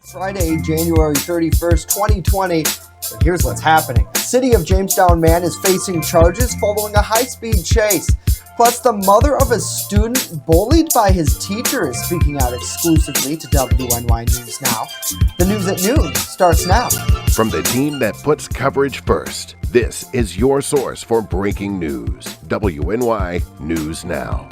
Friday, January 31st, 2020. And here's what's happening. The city of Jamestown man is facing charges following a high-speed chase. Plus, the mother of a student bullied by his teacher is speaking out exclusively to WNY News Now. The news at noon starts now. From the team that puts coverage first, this is your source for breaking news. WNY News Now.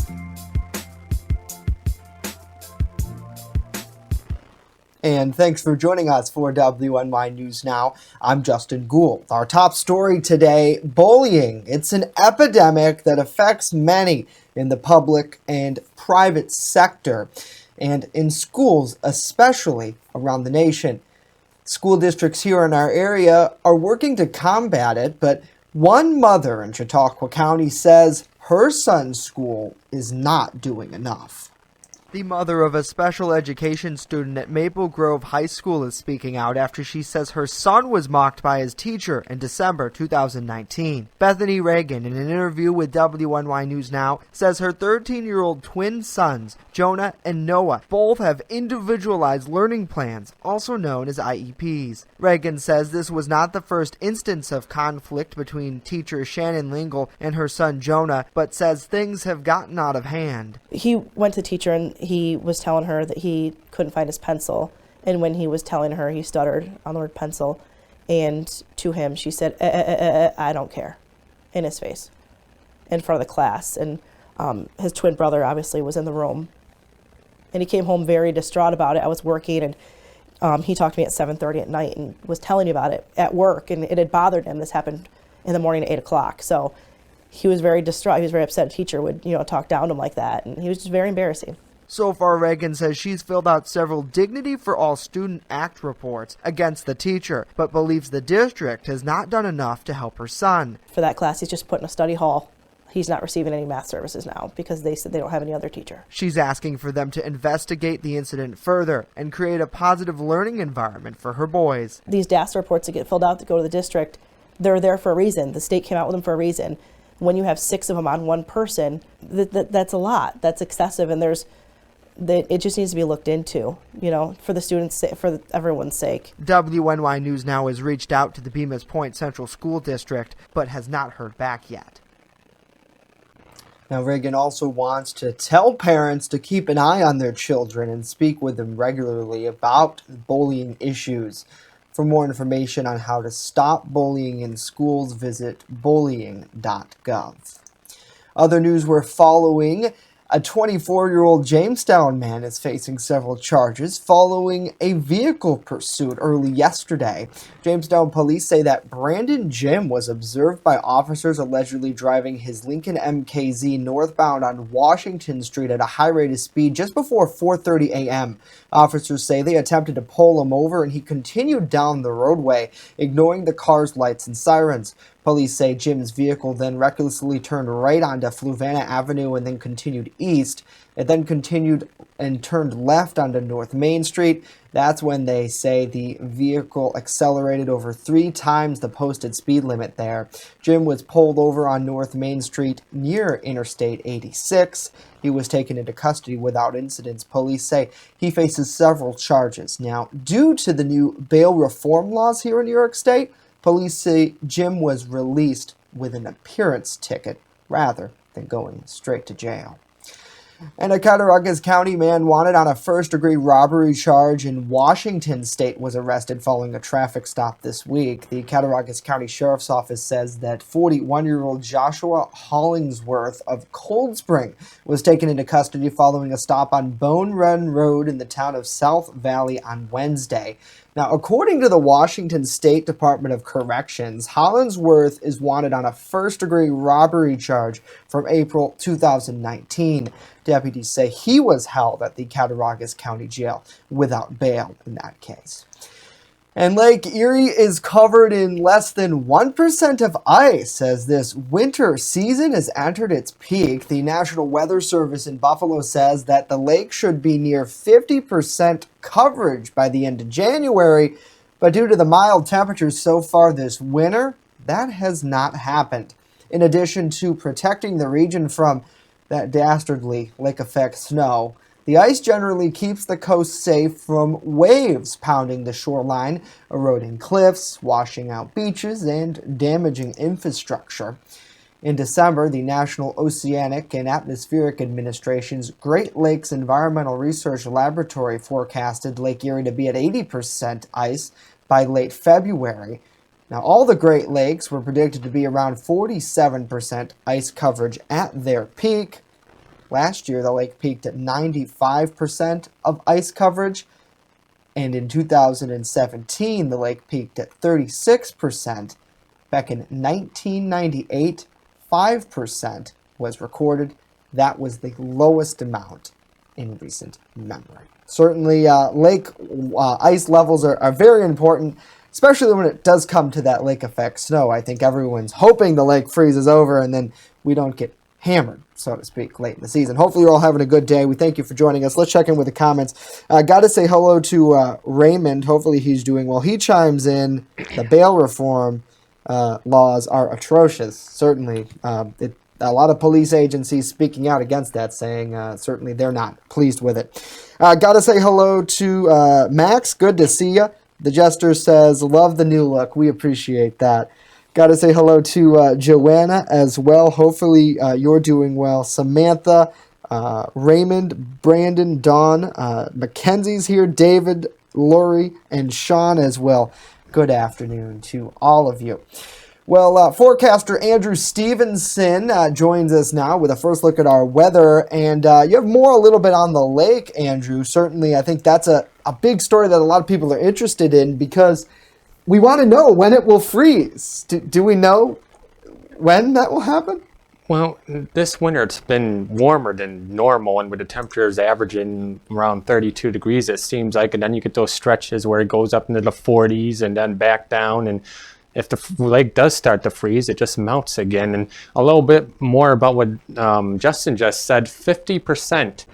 And thanks for joining us for WNY News Now. I'm Justin Gould. Our top story today, bullying. It's an epidemic that affects many in the public and private sector and in schools, especially around the nation. School districts here in our area are working to combat it, but one mother in Chautauqua County says her son's school is not doing enough. The mother of a special education student at Maple Grove High School is speaking out after she says her son was mocked by his teacher in December 2019. Bethany Reagan, in an interview with WNY News Now, says her 13-year-old twin sons, Jonah and Noah, both have individualized learning plans, also known as IEPs. Reagan says this was not the first instance of conflict between teacher Shannon Lingle and her son Jonah, but says things have gotten out of hand. He went to the teacher and he was telling her that he couldn't find his pencil. And when he was telling her, he stuttered on the word pencil. And to him, she said, I don't care, in his face, in front of the class. And his twin brother obviously was in the room. And he came home very distraught about it. I was working, and he talked to me at 7:30 at night and was telling me about it at work. And it had bothered him. This happened in the morning at 8 o'clock. So he was very distraught. He was very upset a teacher would, talk down to him like that. And he was just very embarrassing. So far, Reagan says she's filled out several Dignity for All Student Act reports against the teacher, but believes the district has not done enough to help her son. For that class, he's just put in a study hall. He's not receiving any math services now because they said they don't have any other teacher. She's asking for them to investigate the incident further and create a positive learning environment for her boys. These DAS reports that get filled out that go to the district, they're there for a reason. The state came out with them for a reason. When you have 6 of them on one person, that's a lot. That's excessive, and it just needs to be looked into, for the students, for everyone's sake. WNY News Now has reached out to the Bemis Point Central School District, but has not heard back yet. Now, Reagan also wants to tell parents to keep an eye on their children and speak with them regularly about bullying issues. For more information on how to stop bullying in schools, visit bullying.gov. Other news we're following. A 24-year-old Jamestown man is facing several charges following a vehicle pursuit early yesterday. Jamestown police say that Brandon Jim was observed by officers allegedly driving his Lincoln MKZ northbound on Washington Street at a high rate of speed just before 4:30 a.m. Officers say they attempted to pull him over and he continued down the roadway, ignoring the car's lights and sirens. Police say Jim's vehicle then recklessly turned right onto Fluvanna Avenue and then continued east. It then continued and turned left onto North Main Street. That's when they say the vehicle accelerated over 3 times the posted speed limit there. Jim was pulled over on North Main Street near Interstate 86. He was taken into custody without incidents. Police say he faces several charges. Now, due to the new bail reform laws here in New York State, police say Jim was released with an appearance ticket rather than going straight to jail. And a Cattaraugus County man wanted on a first-degree robbery charge in Washington State was arrested following a traffic stop this week. The Cattaraugus County Sheriff's Office says that 41-year-old Joshua Hollingsworth of Cold Spring was taken into custody following a stop on Bone Run Road in the town of South Valley on Wednesday. Now, according to the Washington State Department of Corrections, Hollingsworth is wanted on a first-degree robbery charge from April 2019. Deputies say he was held at the Cattaraugus County Jail without bail in that case. And Lake Erie is covered in less than 1% of ice as this winter season has entered its peak. The National Weather Service in Buffalo says that the lake should be near 50% coverage by the end of January, but due to the mild temperatures so far this winter, that has not happened. In addition to protecting the region from that dastardly lake effect snow, The ice generally keeps the coast safe from waves pounding the shoreline, eroding cliffs, washing out beaches, and damaging infrastructure. In December, the National Oceanic and Atmospheric Administration's Great Lakes Environmental Research Laboratory forecasted Lake Erie to be at 80% ice by late February. Now, all the Great Lakes were predicted to be around 47% ice coverage at their peak. Last year, the lake peaked at 95% of ice coverage, and in 2017, the lake peaked at 36%. Back in 1998, 5% was recorded. That was the lowest amount in recent memory. Certainly, lake ice levels are very important, especially when it does come to that lake effect snow. I think everyone's hoping the lake freezes over and then we don't get hammered, so to speak, late in the season. Hopefully you're all having a good day. We thank you for joining us. Let's check in with the comments. Got to say hello to Raymond. Hopefully he's doing well. He chimes in, the bail reform laws are atrocious. Certainly, a lot of police agencies speaking out against that, saying certainly they're not pleased with it. Got to say hello to Max. Good to see you. The Jester says, love the new look. We appreciate that. Got to say hello to Joanna as well. Hopefully you're doing well. Samantha, Raymond, Brandon, Dawn, Mackenzie's here, David, Lori, and Sean as well. Good afternoon to all of you. Well, forecaster Andrew Stevenson joins us now with a first look at our weather. And you have more a little bit on the lake, Andrew. Certainly, I think that's a big story that a lot of people are interested in because we want to know when it will freeze. Do we know when that will happen? Well, this winter it's been warmer than normal, and with the temperatures averaging around 32 degrees, it seems like, and then you get those stretches where it goes up into the 40s and then back down, and if the lake does start to freeze, it just melts again. And a little bit more about what Justin just said, 50%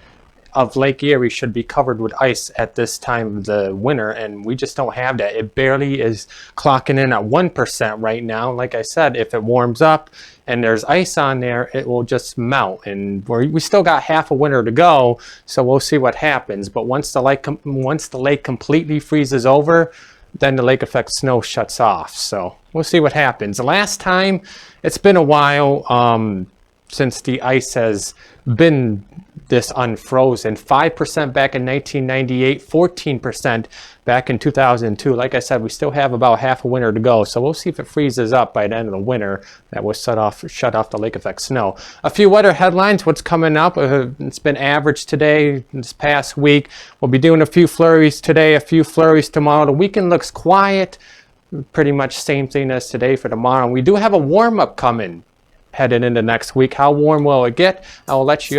of Lake Erie should be covered with ice at this time of the winter, and we just don't have that. It barely is clocking in at 1% right now. Like I said, if it warms up and there's ice on there, it will just melt, and we still got half a winter to go, so we'll see what happens. But once the lake completely freezes over, then the lake effect snow shuts off, so we'll see what happens. The last time, it's been a while since the ice has been this unfrozen. 5% back in 1998, 14% back in 2002. Like I said, we still have about half a winter to go, so we'll see if it freezes up by the end of the winter. That will shut off the lake effect snow. A few weather headlines, what's coming up. It's been average today, this past week. We'll be doing a few flurries today, a few flurries tomorrow. The weekend looks quiet, pretty much same thing as today for tomorrow. We do have a warm-up coming headed into next week. How warm will it get? I will let you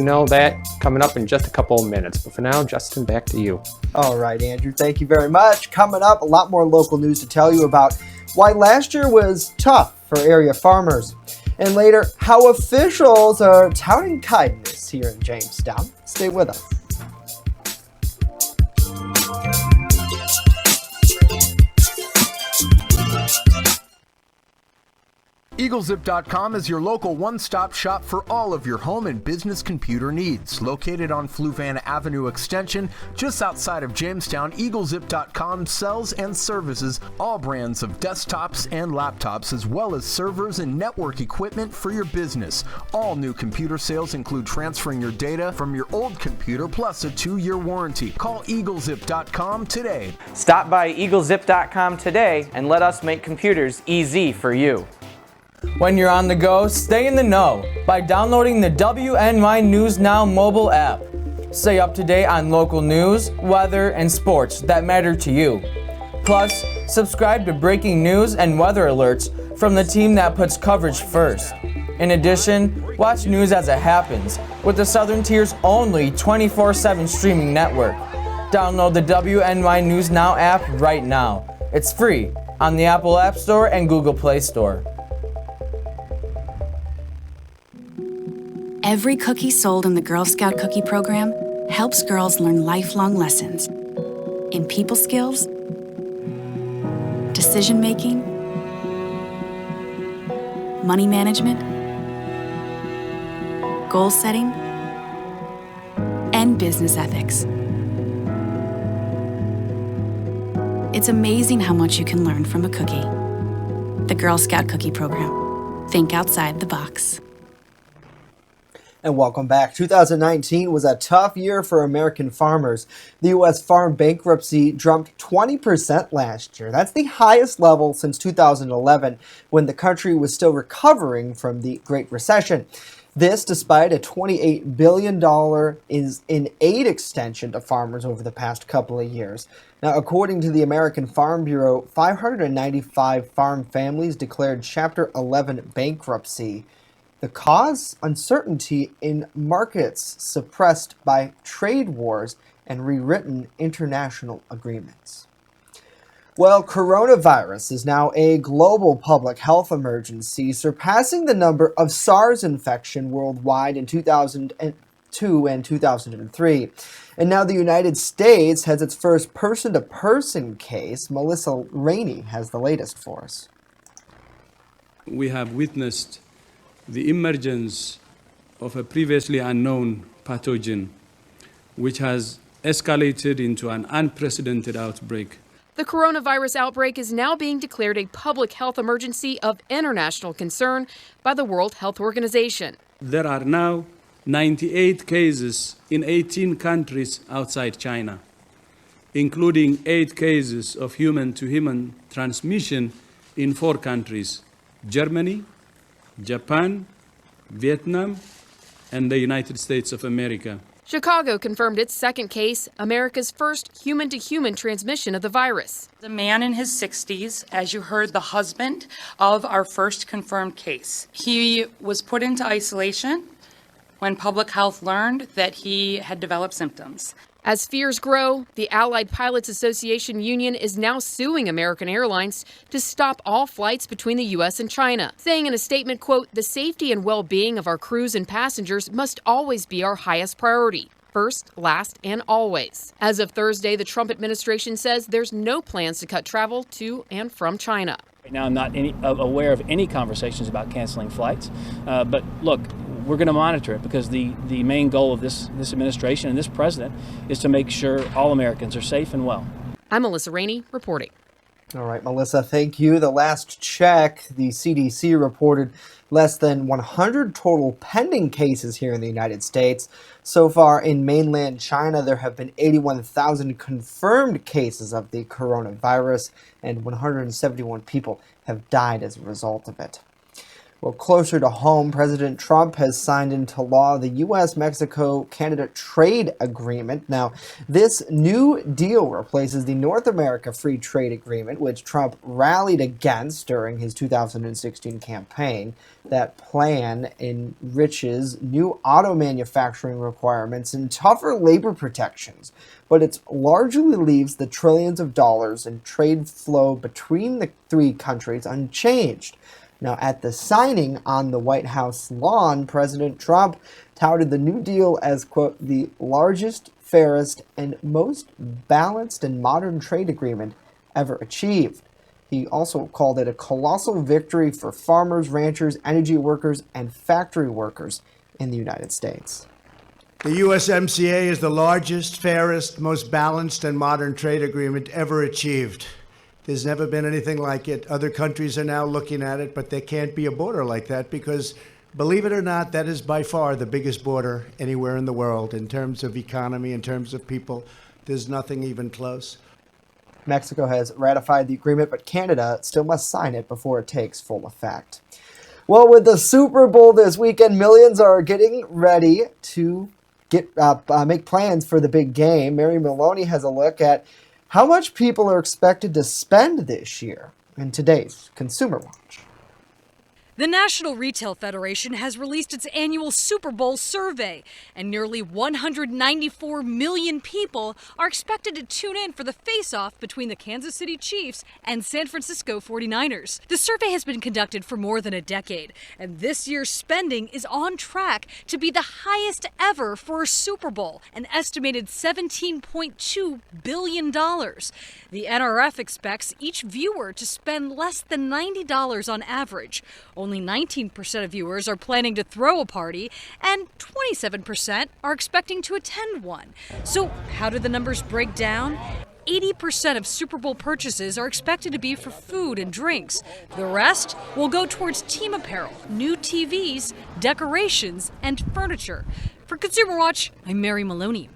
know that coming up in just a couple of minutes. But for now, Justin, back to you. All right, Andrew, thank you very much. Coming up, a lot more local news to tell you about why last year was tough for area farmers. And later, how officials are touting kindness here in Jamestown. Stay with us. EagleZip.com is your local one-stop shop for all of your home and business computer needs. Located on Fluvan Avenue Extension, just outside of Jamestown, EagleZip.com sells and services all brands of desktops and laptops, as well as servers and network equipment for your business. All new computer sales include transferring your data from your old computer plus a 2-year warranty. Call EagleZip.com today. Stop by EagleZip.com today and let us make computers easy for you. When you're on the go, stay in the know by downloading the WNY News Now mobile app. Stay up to date on local news, weather, and sports that matter to you. Plus, subscribe to breaking news and weather alerts from the team that puts coverage first. In addition, watch news as it happens with the Southern Tier's only 24/7 streaming network. Download the WNY News Now app right now. It's free on the Apple App Store and Google Play Store. Every cookie sold in the Girl Scout Cookie Program helps girls learn lifelong lessons in people skills, decision making, money management, goal setting, and and business ethics. It's amazing how much you can learn from a cookie. The Girl Scout Cookie Program. Think outside the box. And welcome back. 2019 was a tough year for American farmers. The U.S. farm bankruptcy jumped 20% last year. That's the highest level since 2011, when the country was still recovering from the Great Recession. This despite a $28 billion in aid extension to farmers over the past couple of years. Now, according to the American Farm Bureau, 595 farm families declared Chapter 11 bankruptcy. The cause? Uncertainty in markets suppressed by trade wars and rewritten international agreements. Well, coronavirus is now a global public health emergency, surpassing the number of SARS infection worldwide in 2002 and 2003. And now the United States has its first person-to-person case. Melissa Rainey has the latest for us. We have witnessed the emergence of a previously unknown pathogen, which has escalated into an unprecedented outbreak. The coronavirus outbreak is now being declared a public health emergency of international concern by the World Health Organization. There are now 98 cases in 18 countries outside China, including 8 cases of human-to-human transmission in 4 countries: Germany, Japan, Vietnam, and the United States of America. Chicago confirmed its second case, America's first human-to-human transmission of the virus. The man in his 60s, as you heard, the husband of our first confirmed case. He was put into isolation when public health learned that he had developed symptoms. As fears grow, the Allied Pilots Association union is now suing American Airlines to stop all flights between the U.S. and China, saying in a statement, quote, "The safety and well-being of our crews and passengers must always be our highest priority. First, last, and always." As of Thursday, the Trump administration says there's no plans to cut travel to and from China. Right now, I'm not aware of any conversations about canceling flights. But look, we're going to monitor it because the main goal of this administration and this president is to make sure all Americans are safe and well. I'm Melissa Rainey reporting. All right, Melissa, thank you. The last check, the CDC reported less than 100 total pending cases here in the United States. So far in mainland China, there have been 81,000 confirmed cases of the coronavirus, and 171 people have died as a result of it. Well, closer to home, President Trump has signed into law the U.S.-Mexico-Canada trade agreement. Now, this new deal replaces the North America Free Trade Agreement, which Trump rallied against during his 2016 campaign. That plan enriches new auto manufacturing requirements and tougher labor protections, but it largely leaves the trillions of dollars in trade flow between the three countries unchanged. Now, at the signing on the White House lawn, President Trump touted the New Deal as, quote, "the largest, fairest, and most balanced and modern trade agreement ever achieved." He also called it a colossal victory for farmers, ranchers, energy workers, and factory workers in the United States. The USMCA is the largest, fairest, most balanced, and modern trade agreement ever achieved. There's never been anything like it. Other countries are now looking at it, but there can't be a border like that because, believe it or not, that is by far the biggest border anywhere in the world in terms of economy, in terms of people. There's nothing even close. Mexico has ratified the agreement, but Canada still must sign it before it takes full effect. Well, with the Super Bowl this weekend, millions are getting ready to make plans for the big game. Mary Maloney has a look at how much people are expected to spend this year in today's Consumer Watch. The National Retail Federation has released its annual Super Bowl survey, and nearly 194 million people are expected to tune in for the face-off between the Kansas City Chiefs and San Francisco 49ers. The survey has been conducted for more than a decade, and this year's spending is on track to be the highest ever for a Super Bowl, an estimated $17.2 billion. The NRF expects each viewer to spend less than $90 on average. Only 19% of viewers are planning to throw a party, and 27% are expecting to attend one. So how do the numbers break down? 80% of Super Bowl purchases are expected to be for food and drinks. The rest will go towards team apparel, new TVs, decorations, and furniture. For Consumer Watch, I'm Mary Maloney.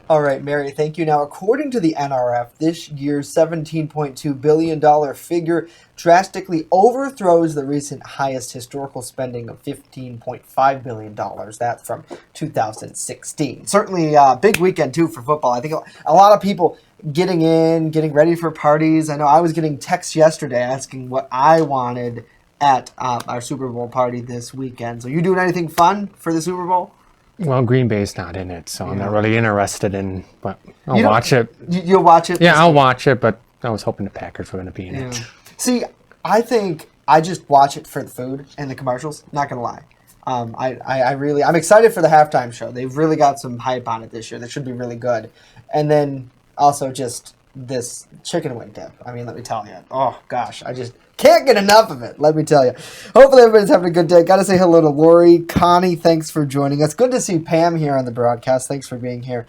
All right, Mary, thank you. Now, according to the NRF, this year's $17.2 billion figure drastically overthrows the recent highest historical spending of $15.5 billion. That's from 2016. Certainly a big weekend, too, for football. I think a lot of people getting ready for parties. I know I was getting texts yesterday asking what I wanted at our Super Bowl party this weekend. So you doing anything fun for the Super Bowl? Well, Green Bay's not in it, so I'm not really interested in, but I'll You don't- watch it. You'll watch it? Yeah, I'll watch it, but I was hoping the Packers were going to be in it. See, I think I just watch it for the food and the commercials. Not gonna lie, I'm excited for the halftime show. They've really got some hype on it this year. That should be really good. And then also just this chicken wing dip. I mean, let me tell you. Oh gosh, I just can't get enough of it. Let me tell you. Hopefully everybody's having a good day. Got to say hello to Lori, Connie. Thanks for joining us. Good to see Pam here on the broadcast. Thanks for being here.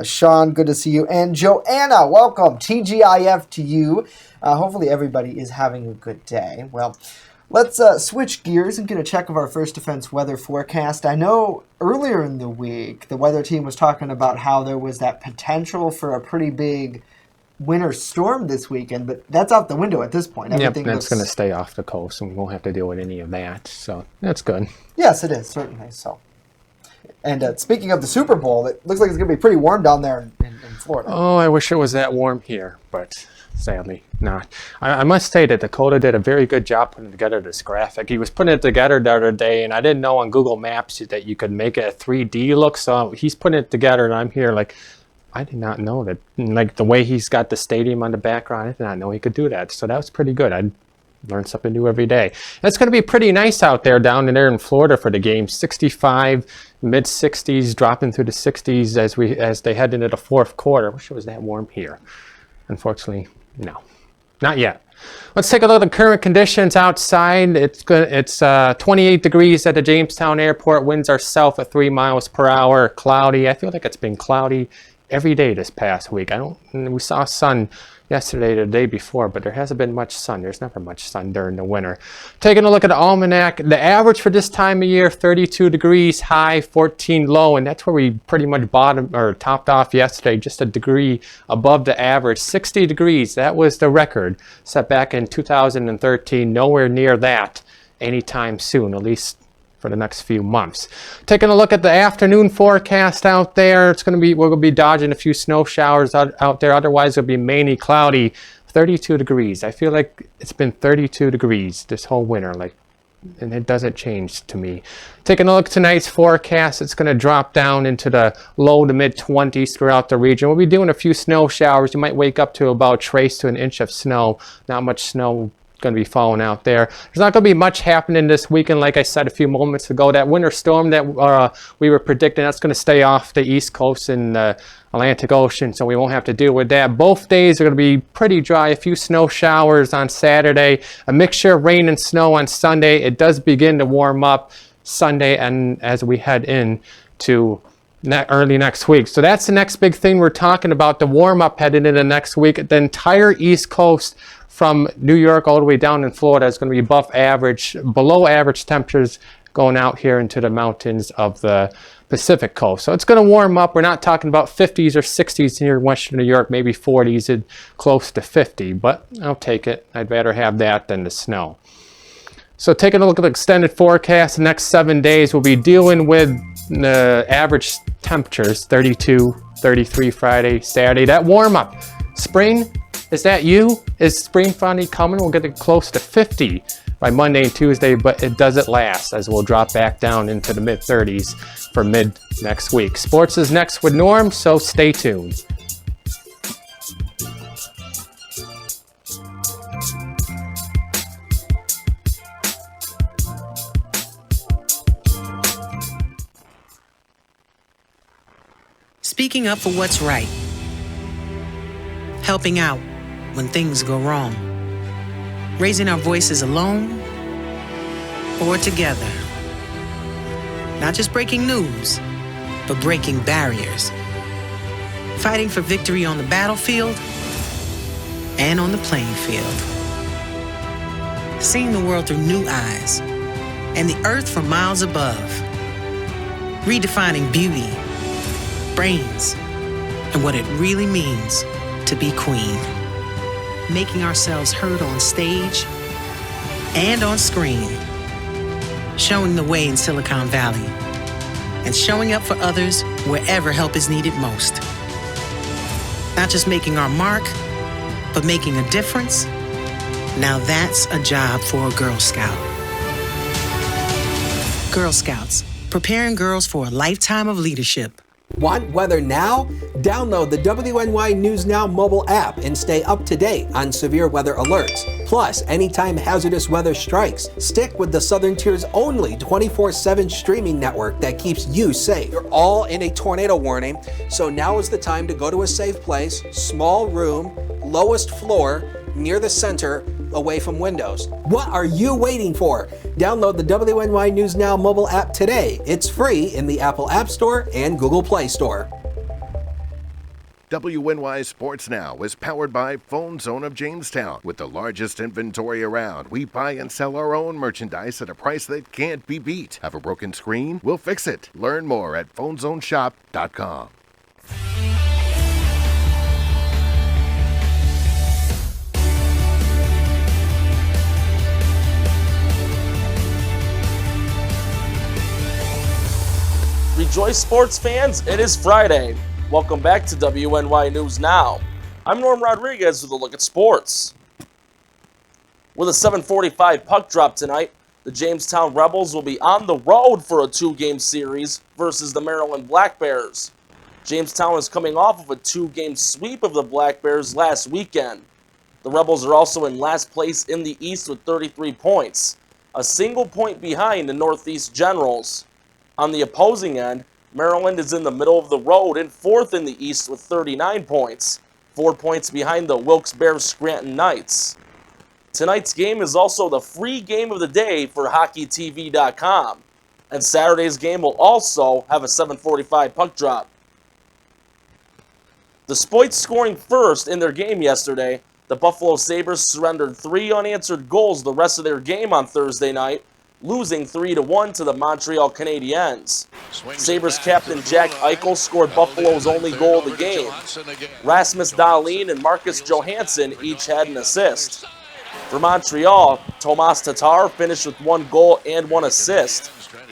Sean, good to see you. And Joanna, welcome. TGIF to you. Hopefully everybody is having a good day. Well, let's switch gears and get a check of our First Defense weather forecast. I know earlier in the week, the weather team was talking about how there was that potential for a pretty big winter storm this weekend, but that's out the window at this point. Yep, that's going to stay off the coast, and we won't have to deal with any of that. So that's good. Yes, it is, certainly so. And speaking of the Super Bowl, it looks like it's going to be pretty warm down there in Florida. Oh, I wish it was that warm here, but sadly not. I must say that Dakota did a very good job putting together this graphic. He was putting it together the other day, and I didn't know on Google Maps that you could make it a 3D look, so he's putting it together, and I'm here like, I did not know that, like the way he's got the stadium on the background, I did not know he could do that. So that was pretty good. I learn something new every day. It's going to be pretty nice out there down there in Florida for the game. 65, mid 60s, dropping through the 60s as they head into the fourth quarter. I wish it was that warm here. Unfortunately, no, not yet. Let's take a look at the current conditions outside. It's 28 degrees at the Jamestown airport. Winds are south at 3 miles per hour. Cloudy. I feel like it's been cloudy every day this past week. We saw sun yesterday, the day before, but there hasn't been much sun. There's never much sun during the winter. Taking a look at the almanac, the average for this time of year, 32 degrees high, 14 low, and that's where we pretty much topped off yesterday, just a degree above the average. 60 degrees, that was the record set back in 2013. Nowhere near that anytime soon, at least for the next few months. Taking a look at the afternoon forecast out there, we're going to be dodging a few snow showers out there. Otherwise, it'll be mainly cloudy. 32 degrees. I feel like it's been 32 degrees this whole winter, and it doesn't change to me. Taking a look at tonight's forecast, it's going to drop down into the low to mid 20s throughout the region. We'll be doing a few snow showers. You might wake up to about trace to an inch of snow. Not much snow going to be falling out there. There's not going to be much happening this weekend. Like I said a few moments ago, that winter storm that we were predicting, that's going to stay off the East Coast in the Atlantic Ocean, so we won't have to deal with that. Both days are going to be pretty dry. A few snow showers on Saturday, a mixture of rain and snow on Sunday. It does begin to warm up Sunday and as we head in to early next week. So that's the next big thing we're talking about, the warm up heading into next week. The entire East Coast from New York all the way down in Florida is going to be below average temperatures going out here into the mountains of the Pacific coast. So it's going to warm up. We're not talking about 50s or 60s here in Western New York, maybe 40s and close to 50, but I'll take it. I'd rather have that than the snow. So taking a look at the extended forecast, the next 7 days we'll be dealing with the average temperatures, 32, 33 Friday, Saturday. That warm up. Spring, is that you? Is spring finally coming? We'll get it close to 50 by Monday and Tuesday, but it doesn't last as we'll drop back down into the mid 30s for mid next week. Sports is next with Norm, so stay tuned. Speaking up for what's right. Helping out when things go wrong. Raising our voices alone or together. Not just breaking news, but breaking barriers. Fighting for victory on the battlefield and on the playing field. Seeing the world through new eyes and the earth from miles above. Redefining beauty, brains, and what it really means to be queen. Making ourselves heard on stage and on screen. Showing the way in Silicon Valley. And showing up for others wherever help is needed most. Not just making our mark, but making a difference. Now that's a job for a Girl Scout. Girl Scouts, preparing girls for a lifetime of leadership. Want weather now? Download the WNY News Now mobile app and stay up to date on severe weather alerts. Plus, anytime hazardous weather strikes, stick with the Southern Tier's only 24/7 streaming network that keeps you safe. You're all in a tornado warning, so now is the time to go to a safe place, small room, lowest floor, near the center, away from windows. What are you waiting for? Download the WNY News Now mobile app today. It's free in the Apple App Store and Google Play Store. WNY Sports Now is powered by Phone Zone of Jamestown. With the largest inventory around, we buy and sell our own merchandise at a price that can't be beat. Have a broken screen? We'll fix it. Learn more at phonezoneshop.com. Rejoice sports fans, it is Friday. Welcome back to WNY News Now. I'm Norm Rodriguez with a look at sports. With a 7:45 puck drop tonight, the Jamestown Rebels will be on the road for a 2-game series versus the Maryland Black Bears. Jamestown is coming off of a 2-game sweep of the Black Bears last weekend. The Rebels are also in last place in the East with 33 points, a single point behind the Northeast Generals. On the opposing end, Maryland is in the middle of the road and 4th in the East with 39 points, 4 points behind the Wilkes-Barre Scranton Knights. Tonight's game is also the free game of the day for HockeyTV.com, and Saturday's game will also have a 7:45 puck drop. Despite scoring first in their game yesterday, the Buffalo Sabres surrendered 3 unanswered goals the rest of their game on Thursday night, losing 3-1 to the Montreal Canadiens. Sabres captain Jack Eichel scored Buffalo's only goal of the game. Rasmus Dahlin and Marcus Johansson each had an assist. For Montreal, Tomas Tatar finished with 1 goal and 1 assist.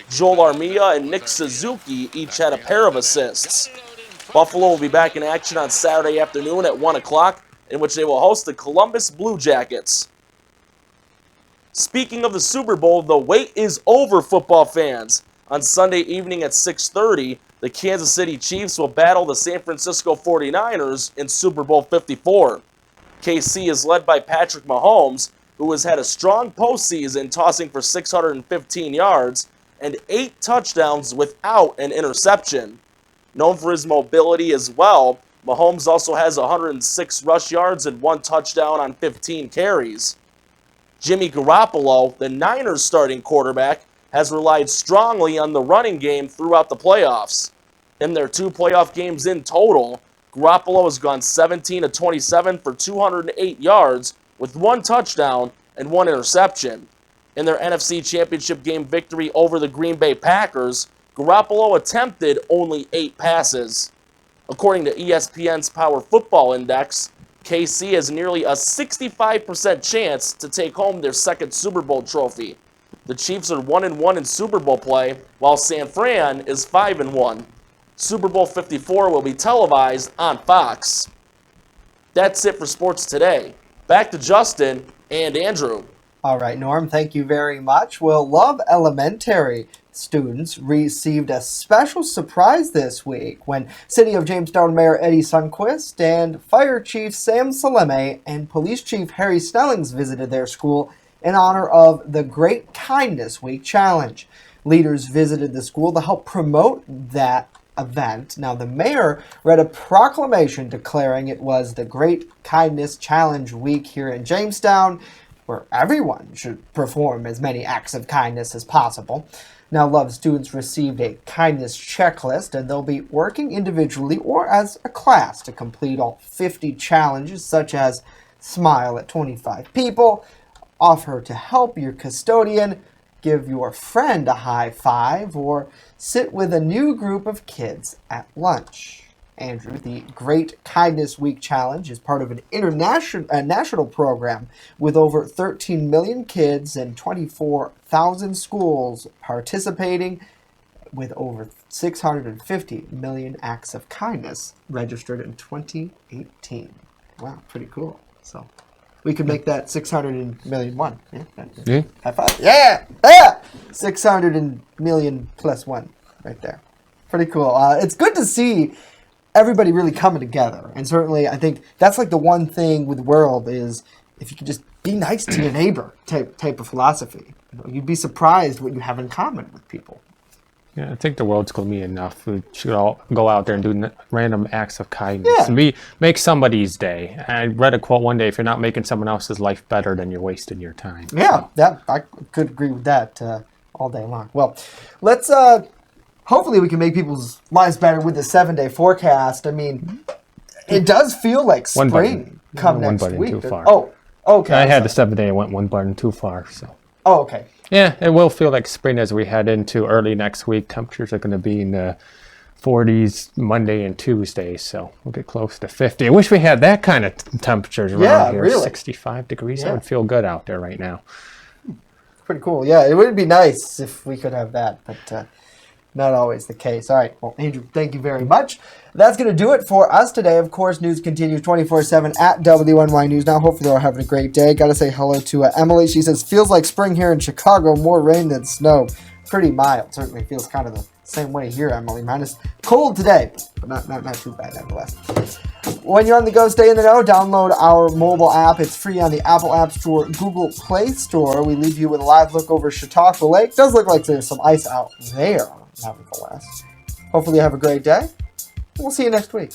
Joel Armia and Nick Suzuki each had a pair of assists. Buffalo will be back in action on Saturday afternoon at 1 o'clock, in which they will host the Columbus Blue Jackets. Speaking of the Super Bowl, the wait is over, football fans. On Sunday evening at 6:30, the Kansas City Chiefs will battle the San Francisco 49ers in Super Bowl 54. KC is led by Patrick Mahomes, who has had a strong postseason, tossing for 615 yards and 8 touchdowns without an interception. Known for his mobility as well, Mahomes also has 106 rush yards and 1 touchdown on 15 carries. Jimmy Garoppolo, the Niners starting quarterback, has relied strongly on the running game throughout the playoffs. In their 2 playoff games in total, Garoppolo has gone 17-27 for 208 yards with 1 touchdown and 1 interception. In their NFC Championship game victory over the Green Bay Packers, Garoppolo attempted only 8 passes. According to ESPN's Power Football Index, KC has nearly a 65% chance to take home their 2nd Super Bowl trophy. The Chiefs are 1-1 in Super Bowl play, while San Fran is 5-1. Super Bowl 54 will be televised on Fox. That's it for sports today. Back to Justin and Andrew. All right, Norm, thank you very much. Well, Love Elementary students received a special surprise this week when City of Jamestown Mayor Eddie Sundquist and Fire Chief Sam Saleme and Police Chief Harry Snellings visited their school in honor of the Great Kindness Week Challenge. Leaders visited the school to help promote that event. Now, the mayor read a proclamation declaring it was the Great Kindness Challenge Week here in Jamestown. where everyone should perform as many acts of kindness as possible. Now Love students received a kindness checklist, and they'll be working individually or as a class to complete all 50 challenges, such as smile at 25 people, offer to help your custodian, give your friend a high five, or sit with a new group of kids at lunch. Andrew, the Great Kindness Week Challenge is part of an national program with over 13 million kids and 24,000 schools participating, with over 650 million acts of kindness registered in 2018. Wow, pretty cool. So we could make that 600 million one. Yeah. High five. Yeah! 600 million plus one right there. Pretty cool. It's good to see everybody really coming together. And certainly I think that's like the one thing with the world is if you could just be nice to your neighbor type of philosophy. You'd be surprised what you have in common with people. Yeah, I think the world's going to be enough. We should all go out there and do random acts of kindness. And make somebody's day. I read a quote one day, if you're not making someone else's life better, then you're wasting your time. Yeah, I could agree with that all day long. Well, let's... hopefully we can make people's lives better with the 7-day forecast. I mean, it does feel like spring come next week. One button too far. Oh, okay. I had the 7-day, I went one button too far, so. Oh, okay. Yeah, it will feel like spring as we head into early next week. Temperatures are going to be in the 40s Monday and Tuesday, so we'll get close to 50. I wish we had that kind of temperatures around here. Really. 65 degrees, that would feel good out there right now. Pretty cool. Yeah, it would be nice if we could have that, but... not always the case. All right. Well, Andrew, thank you very much. That's going to do it for us today. Of course, news continues 24/7 at WNY News Now. Hopefully they're having a great day. Got to say hello to Emily. She says, feels like spring here in Chicago. More rain than snow. Pretty mild. Certainly feels kind of the same way here, Emily. Minus cold today, but not too bad nevertheless. When you're on the go, stay in the know. Download our mobile app. It's free on the Apple App Store, Google Play Store. We leave you with a live look over Chautauqua Lake. Does look like there's some ice out there. Nevertheless, hopefully you have a great day. We'll see you next week.